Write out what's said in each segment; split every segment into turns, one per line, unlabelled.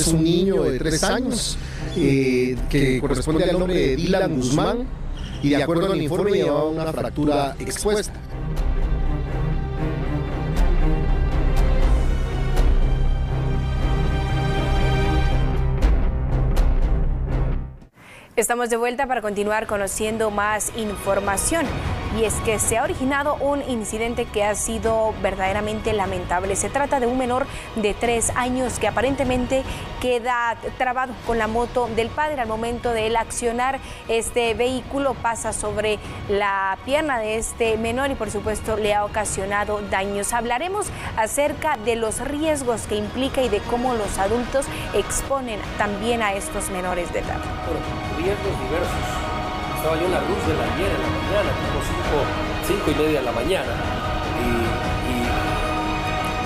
es un niño de 3 años que corresponde al nombre de Dylan Guzmán y de acuerdo al informe llevaba una fractura expuesta.
Estamos de vuelta para continuar conociendo más información. Y es que se ha originado un incidente que ha sido verdaderamente lamentable. Se trata de un menor de 3 años que aparentemente queda trabado con la moto del padre. Al momento de él accionar este vehículo, pasa sobre la pierna de este menor y por supuesto le ha ocasionado daños. Hablaremos acerca de los riesgos que implica y de cómo los adultos exponen también a estos menores de edad.
Bueno, riesgos diversos. Estaba yo en la luz de la ayer en la mañana, como 5:30 de la mañana, y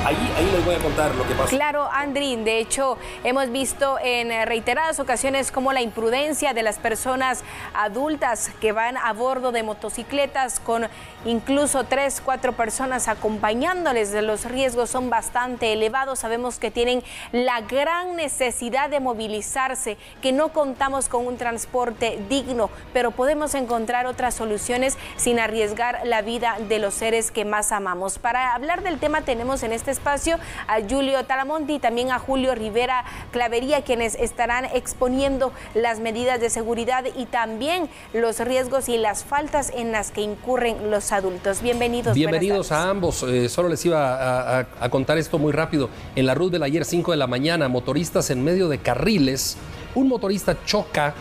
ahí les voy a contar lo que pasó.
Claro, Andri, de hecho hemos visto en reiteradas ocasiones cómo la imprudencia de las personas adultas que van a bordo de motocicletas con incluso 3, 4 personas acompañándoles, los riesgos son bastante elevados. Sabemos que tienen la gran necesidad de movilizarse, que no contamos con un transporte digno, pero podemos encontrar otras soluciones sin arriesgar la vida de los seres que más amamos. Para hablar del tema tenemos en este espacio a Julio Talamonti y también a Julio Rivera Clavería, quienes estarán exponiendo las medidas de seguridad y también los riesgos y las faltas en las que incurren los adultos. Bienvenidos.
Bienvenidos a ambos. Solo les iba a contar esto muy rápido. En la ruta del ayer 5 de la mañana, motoristas en medio de carriles, un motorista choca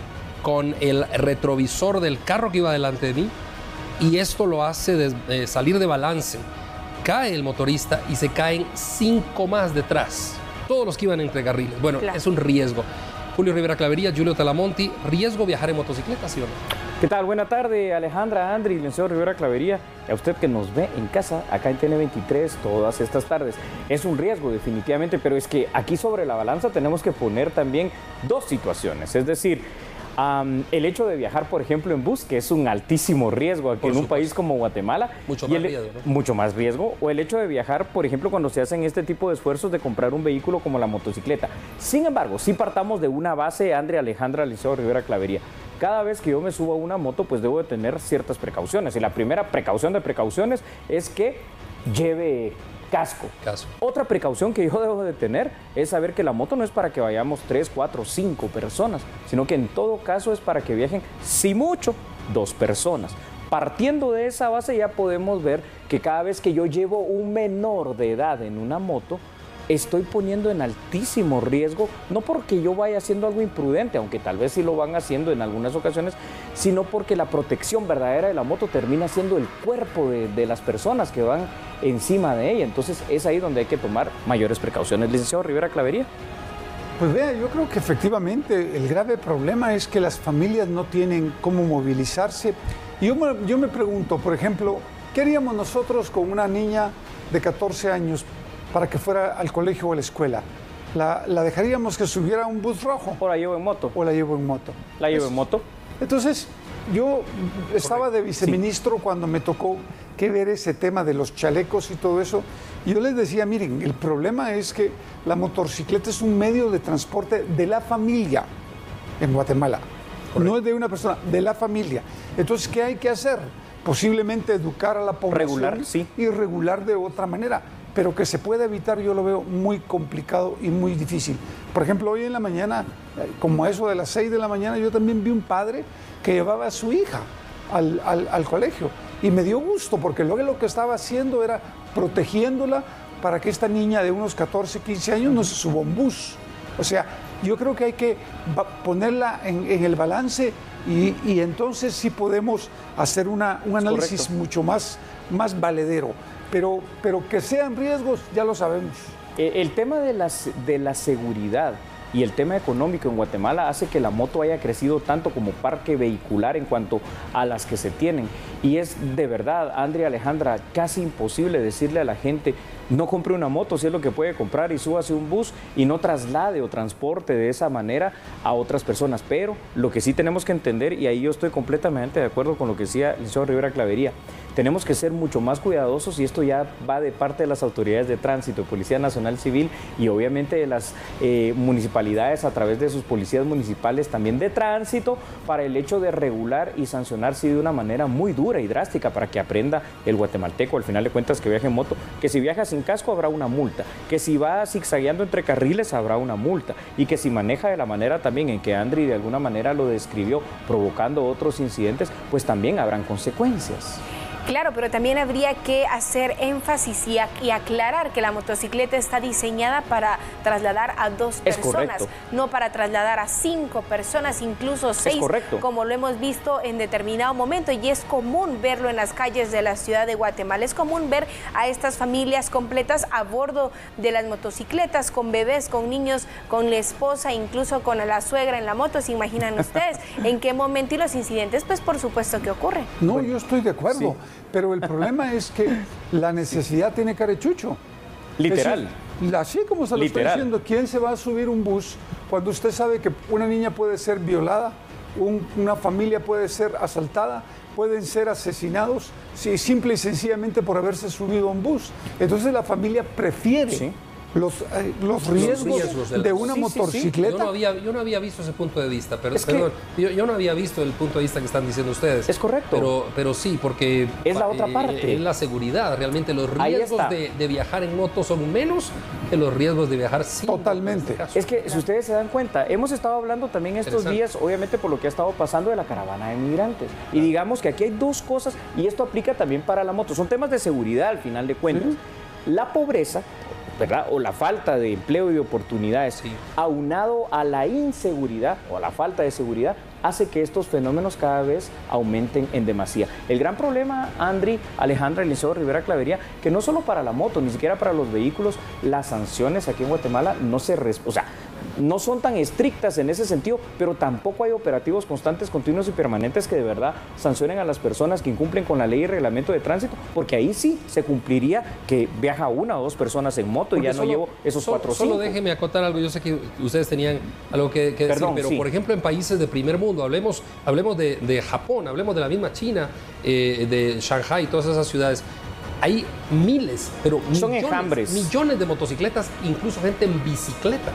con el retrovisor del carro que iba delante de mí y esto lo hace salir de balance. Cae el motorista y se caen 5 más detrás, todos los que iban entre carriles. Bueno, claro. Es un riesgo. Julio Rivera Clavería, Julio Talamonti, ¿riesgo viajar en motocicleta, sí o no?
¿Qué tal? Buena tarde, Alejandra, Andri, licenciado Rivera Clavería, y a usted que nos ve en casa, acá en TN23, todas estas tardes. Es un riesgo, definitivamente, pero es que aquí sobre la balanza tenemos que poner también 2 situaciones, es decir, el hecho de viajar, por ejemplo, en bus, que es un altísimo riesgo aquí en un país como Guatemala.
Mucho más riesgo, ¿no?
Mucho más riesgo. O el hecho de viajar, por ejemplo, cuando se hacen este tipo de esfuerzos de comprar un vehículo como la motocicleta. Sin embargo, si partamos de una base, Andrea, Alejandra, Liceo Rivera Clavería. Cada vez que yo me subo a una moto, pues debo de tener ciertas precauciones. Y la primera precaución de precauciones es que lleve casco. Otra precaución que yo debo de tener es saber que la moto no es para que vayamos 3, 4, 5 personas, sino que en todo caso es para que viajen, si mucho, 2 personas. Partiendo de esa base ya podemos ver que cada vez que yo llevo un menor de edad en una moto, estoy poniendo en altísimo riesgo, no porque yo vaya haciendo algo imprudente, aunque tal vez sí lo van haciendo en algunas ocasiones, sino porque la protección verdadera de la moto termina siendo el cuerpo de las personas que van encima de ella. Entonces es ahí donde hay que tomar mayores precauciones. Licenciado Rivera Clavería.
Pues vea, yo creo que efectivamente el grave problema es que las familias no tienen cómo movilizarse. Y yo me pregunto, por ejemplo, ¿qué haríamos nosotros con una niña de 14 años para que fuera al colegio o a la escuela? ¿La dejaríamos que subiera a un bus rojo?
¿O la llevo en moto?
¿O la llevo en moto?
¿La llevo en moto?
Entonces, yo estaba de viceministro cuando me tocó que ver ese tema de los chalecos y todo eso. Y yo les decía, miren, el problema es que la motocicleta es un medio de transporte de la familia en Guatemala. Correcto. No es de una persona, de la familia. Entonces, ¿qué hay que hacer? Posiblemente educar a la población
regular, sí,
y regular de otra manera. Pero que se pueda evitar, yo lo veo muy complicado y muy difícil. Por ejemplo, hoy en la mañana, como eso de las 6 de la mañana, yo también vi un padre que llevaba a su hija al colegio. Y me dio gusto, porque luego lo que estaba haciendo era protegiéndola para que esta niña de unos 14, 15 años no se suba a un bus. O sea, yo creo que hay que ponerla en el balance y entonces sí podemos hacer un análisis mucho más valedero. Pero que sean riesgos, ya lo sabemos.
El tema de la seguridad y el tema económico en Guatemala hace que la moto haya crecido tanto como parque vehicular en cuanto a las que se tienen. Y es de verdad, Andrea, Alejandra, casi imposible decirle a la gente, no compre una moto si es lo que puede comprar y súbase un bus y no traslade o transporte de esa manera a otras personas. Pero lo que sí tenemos que entender, y ahí yo estoy completamente de acuerdo con lo que decía el licenciado Rivera Clavería, tenemos que ser mucho más cuidadosos, y esto ya va de parte de las autoridades de tránsito, Policía Nacional Civil y obviamente de las municipalidades a través de sus policías municipales también de tránsito, para el hecho de regular y sancionar sí de una manera muy dura y drástica, para que aprenda el guatemalteco al final de cuentas que viaje en moto, que si viaja sin casco habrá una multa, que si va zigzagueando entre carriles habrá una multa, y que si maneja de la manera también en que Andri de alguna manera lo describió, provocando otros incidentes, pues también habrán consecuencias.
Claro, pero también habría que hacer énfasis y aclarar que la motocicleta está diseñada para trasladar a 2 personas, no para trasladar a 5 personas, incluso 6, como lo hemos visto en determinado momento, y es común verlo en las calles de la ciudad de Guatemala. Es común ver a estas familias completas a bordo de las motocicletas, con bebés, con niños, con la esposa, incluso con la suegra en la moto. ¿Se imaginan ustedes en qué momento? Y los incidentes, pues por supuesto que ocurren.
No, yo estoy de acuerdo. Sí. Pero el problema es que la necesidad tiene carechucho.
Literal.
Así como se lo estoy diciendo, ¿quién se va a subir un bus cuando usted sabe que una niña puede ser violada, una familia puede ser asaltada, pueden ser asesinados simple y sencillamente por haberse subido a un bus? Entonces la familia prefiere los riesgos de una motocicleta.
Yo no había visto ese punto de vista, pero yo no había visto el punto de vista que están diciendo ustedes.
Es correcto.
Pero sí, porque
es la otra parte.
Es la seguridad. Realmente los riesgos de viajar en moto son menos que los riesgos de viajar sin.
Totalmente.
Es que si ustedes se dan cuenta, hemos estado hablando también estos días, obviamente por lo que ha estado pasando de la caravana de migrantes. Y digamos que aquí hay 2 cosas, y esto aplica también para la moto. Son temas de seguridad al final de cuentas. La pobreza, ¿verdad? O la falta de empleo y de oportunidades, aunado a la inseguridad o a la falta de seguridad, hace que estos fenómenos cada vez aumenten en demasía. El gran problema, Andri, Alejandra, el licenciado Rivera Clavería, que no solo para la moto, ni siquiera para los vehículos, las sanciones aquí en Guatemala no son tan estrictas en ese sentido, pero tampoco hay operativos constantes, continuos y permanentes que de verdad sancionen a las personas que incumplen con la ley y reglamento de tránsito, porque ahí sí se cumpliría que viaja 1 o 2 personas en moto, porque y ya no llevo esos 4 o 5.
Solo déjeme acotar algo, yo sé que ustedes tenían algo que decir, pero por ejemplo en países de primer mundo, hablemos de Japón, hablemos de la misma China, de Shanghái, todas esas ciudades. Hay miles, pero millones de motocicletas, incluso gente en bicicleta.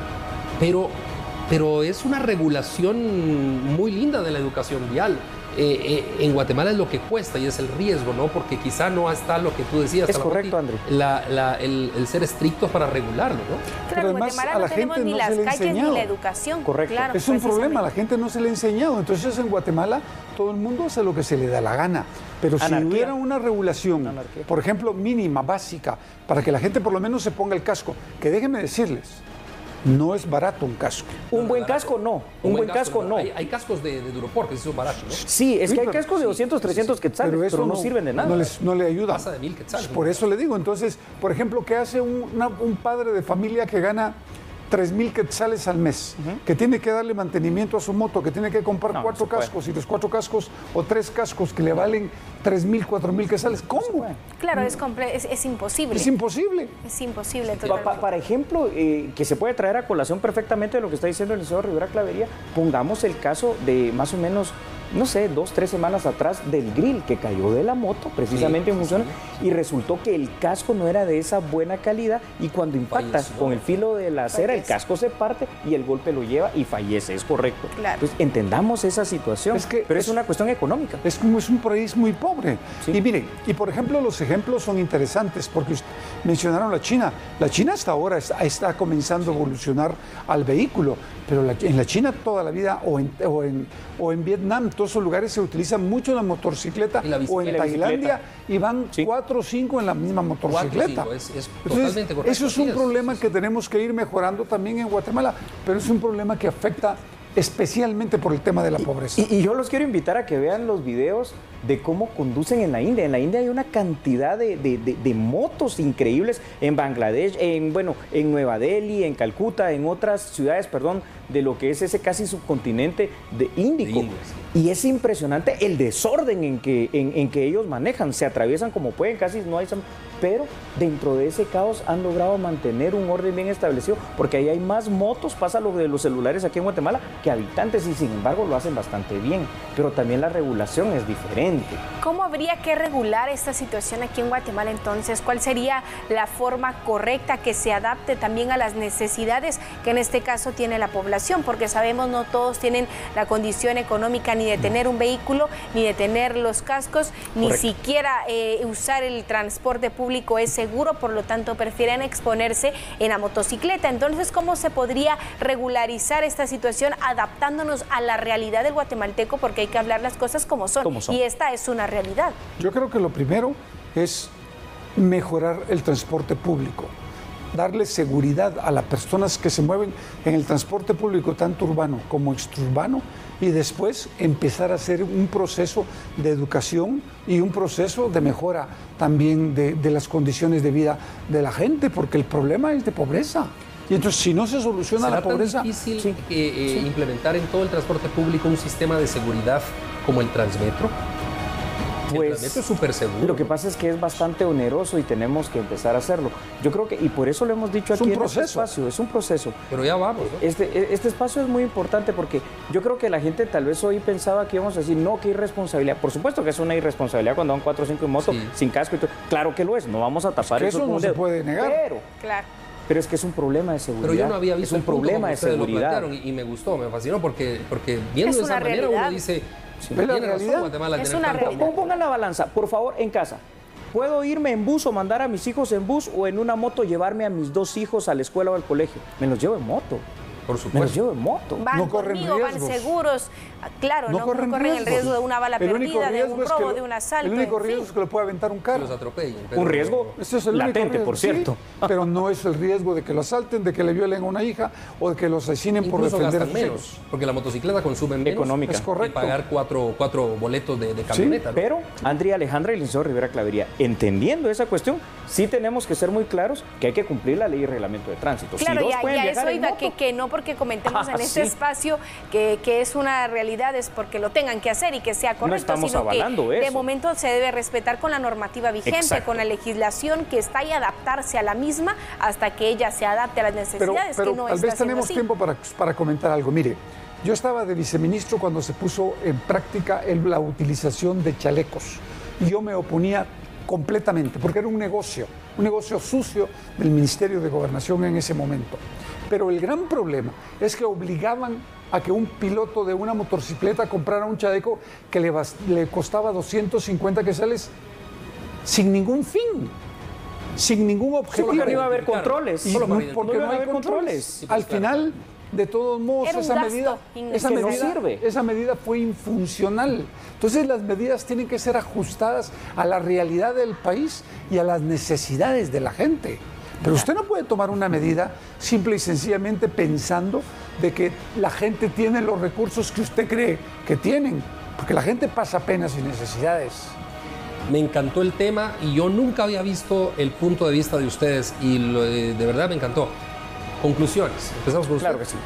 Pero es una regulación muy linda de la educación vial. En Guatemala es lo que cuesta y es el riesgo, ¿no? Porque quizá no está lo que tú decías.
Es correcto, André.
El ser estrictos para regularlo, ¿no?
Claro, en Guatemala no tenemos ni las calles ni la educación.
Correcto.
Claro,
es un problema, a la gente no se le ha enseñado. Entonces en Guatemala todo el mundo hace lo que se le da la gana. Pero si hubiera una regulación, por ejemplo, mínima, básica, para que la gente por lo menos se ponga el casco, que déjenme decirles, no es barato un casco.
Un buen casco no. Un buen casco no.
Hay cascos de Duropor que sí son baratos, ¿no?
Sí, es que hay cascos de 200, 300 quetzales, pero no sirven de nada.
No le ayuda.
Pasa de 1000 quetzales.
Por eso le digo. Entonces, por ejemplo, ¿qué hace un padre de familia que gana 3,000 quetzales al mes, que tiene que darle mantenimiento a su moto, que tiene que comprar 4 cascos, y los 4 cascos o 3 cascos que le valen 3,000, 4,000 quetzales? ¿Cómo?
Claro, es imposible.
Es imposible.
Es imposible totalmente.
Para ejemplo, que se puede traer a colación perfectamente de lo que está diciendo el licenciado Rivera Clavería, pongamos el caso de más o menos, no sé, 2, 3 semanas atrás del grill que cayó de la moto, precisamente en función, y resultó que el casco no era de esa buena calidad, y cuando impacta con el filo de la acera, el casco se parte y el golpe lo lleva y fallece, es correcto.
Claro.
Pues entendamos esa situación, pero es una cuestión económica.
Es un país muy pobre. Sí. Y miren, y por ejemplo los ejemplos son interesantes, porque mencionaron la China. La China hasta ahora está comenzando a evolucionar al vehículo, pero en la China toda la vida, o en Vietnam, todos esos lugares se utiliza mucho la motocicleta, o en Tailandia, y van 4 o 5 en la misma motocicleta.
4 o 5, es totalmente correcto.
Eso es un problema que tenemos que ir mejorando también en Guatemala, pero es un problema que afecta especialmente por el tema de la pobreza.
Y yo los quiero invitar a que vean los videos de cómo conducen en la India. En la India hay una cantidad de motos increíbles, en Bangladesh, en Nueva Delhi, en Calcuta, en otras ciudades, de lo que es ese casi subcontinente índico. Y es impresionante el desorden en que ellos manejan, se atraviesan como pueden, casi no hay... Pero dentro de ese caos han logrado mantener un orden bien establecido, porque ahí hay más motos, pasa lo de los celulares aquí en Guatemala, que habitantes, y sin embargo lo hacen bastante bien. Pero también la regulación es diferente.
¿Cómo habría que regular esta situación aquí en Guatemala entonces? ¿Cuál sería la forma correcta que se adapte también a las necesidades que en este caso tiene la población? Porque sabemos no todos tienen la condición económica ni de tener un vehículo, ni de tener los cascos, ni siquiera usar el transporte público es seguro, por lo tanto prefieren exponerse en la motocicleta. Entonces, ¿cómo se podría regularizar esta situación adaptándonos a la realidad del guatemalteco? Porque hay que hablar las cosas como son. Y esta es una realidad.
Yo creo que lo primero es mejorar el transporte público, darle seguridad a las personas que se mueven en el transporte público, tanto urbano como extraurbano, y después empezar a hacer un proceso de educación y un proceso de mejora también de las condiciones de vida de la gente, porque el problema es de pobreza. Y entonces, si no se soluciona la pobreza...
¿Es difícil implementar en todo el transporte público un sistema de seguridad como el Transmetro?
Pues,
el Transmetro es súper seguro.
Lo que pasa es que es bastante oneroso y tenemos que empezar a hacerlo. Yo creo que, y por eso lo hemos dicho aquí en este espacio, es un proceso.
Pero ya vamos, ¿no?
Este espacio es muy importante porque yo creo que la gente tal vez hoy pensaba que íbamos a decir, no, qué irresponsabilidad. Por supuesto que es una irresponsabilidad cuando van 4 o 5 en moto, sin casco y todo. Claro que lo es, no vamos a tapar
eso no se puede negar.
Pero es que es un problema de seguridad.
Pero yo no había visto
un problema de seguridad.
Y me gustó, me fascinó, porque viendo de esa manera uno dice...
Tiene razón,
Guatemala
es una realidad.
Pongan la balanza, por favor, en casa. ¿Puedo irme en bus o mandar a mis hijos en bus o en una moto llevarme a mis 2 hijos a la escuela o al colegio? Me los llevo en moto.
Por supuesto.
Me los llevo en moto.
Van
no corren
conmigo, van seguros. Claro, no corren el riesgo de una bala perdida, de un robo, de un asalto.
El único riesgo es que lo puede aventar un carro.
Que los atropellen.
Un riesgo latente, por cierto.
Sí, pero no es el riesgo de que lo asalten, de que le violen a una hija o de que lo asesinen por defender a sus
menos, porque la motocicleta consume menos
económica.
Es correcto.
Y pagar cuatro boletos de camioneta.
Sí, pero Andrea Alejandra y el licenciado Rivera Clavería, entendiendo esa cuestión, sí tenemos que ser muy claros que hay que cumplir la ley y reglamento de tránsito.
Claro, ya eso iba, que no porque comentemos en este espacio que es una realidad, es porque lo tengan que hacer y que sea correcto,
no
sino que
eso.
De momento se debe respetar con la normativa vigente,
Exacto.
con la legislación que está y adaptarse a la misma hasta que ella se adapte a las necesidades.
Pero
que no
tal vez tenemos tiempo para comentar algo. Mire, yo estaba de viceministro cuando se puso en práctica la utilización de chalecos y yo me oponía completamente porque era un negocio sucio del Ministerio de Gobernación en ese momento. Pero el gran problema es que obligaban a que un piloto de una motocicleta comprara un chaleco que le costaba 250 quetzales sin ningún fin, sin ningún objetivo.
Porque no iba a haber controles.
Porque no hay controles. Al final, de todos modos, esa medida fue infuncional. Entonces, las medidas tienen que ser ajustadas a la realidad del país y a las necesidades de la gente. Pero usted no puede tomar una medida simple y sencillamente pensando de que la gente tiene los recursos que usted cree que tienen, porque la gente pasa penas y necesidades.
Me encantó el tema y yo nunca había visto el punto de vista de ustedes y de verdad me encantó. Conclusiones. Empezamos con usted.
Claro que sí.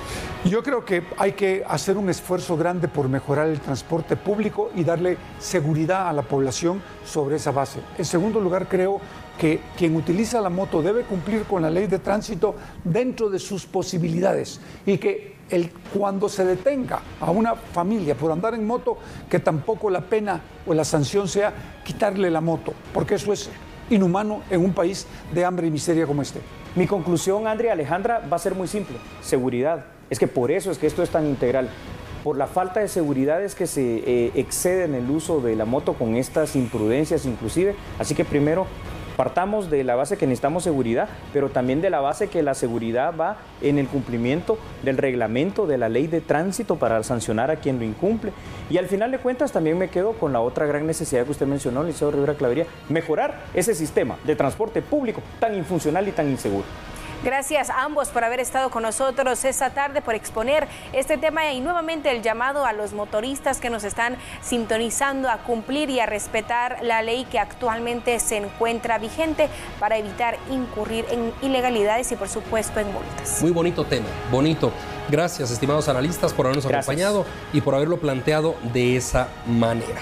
Yo creo que hay que hacer un esfuerzo grande por mejorar el transporte público y darle seguridad a la población sobre esa base. En segundo lugar, creo que quien utiliza la moto debe cumplir con la ley de tránsito dentro de sus posibilidades y que cuando se detenga a una familia por andar en moto, que tampoco la pena o la sanción sea quitarle la moto, porque eso es inhumano en un país de hambre y miseria como este.
Mi conclusión, Andrea Alejandra, va a ser muy simple. Seguridad. Es que por eso es que esto es tan integral. Por la falta de seguridad es que se excede en el uso de la moto con estas imprudencias inclusive. Así que primero partamos de la base que necesitamos seguridad, pero también de la base que la seguridad va en el cumplimiento del reglamento de la ley de tránsito para sancionar a quien lo incumple. Y al final de cuentas también me quedo con la otra gran necesidad que usted mencionó, licenciado Rivera Clavería, mejorar ese sistema de transporte público tan infuncional y tan inseguro.
Gracias a ambos por haber estado con nosotros esta tarde, por exponer este tema y nuevamente el llamado a los motoristas que nos están sintonizando a cumplir y a respetar la ley que actualmente se encuentra vigente para evitar incurrir en ilegalidades y por supuesto en multas.
Muy bonito tema, bonito. Gracias, estimados analistas, por habernos acompañado y por haberlo planteado de esa manera.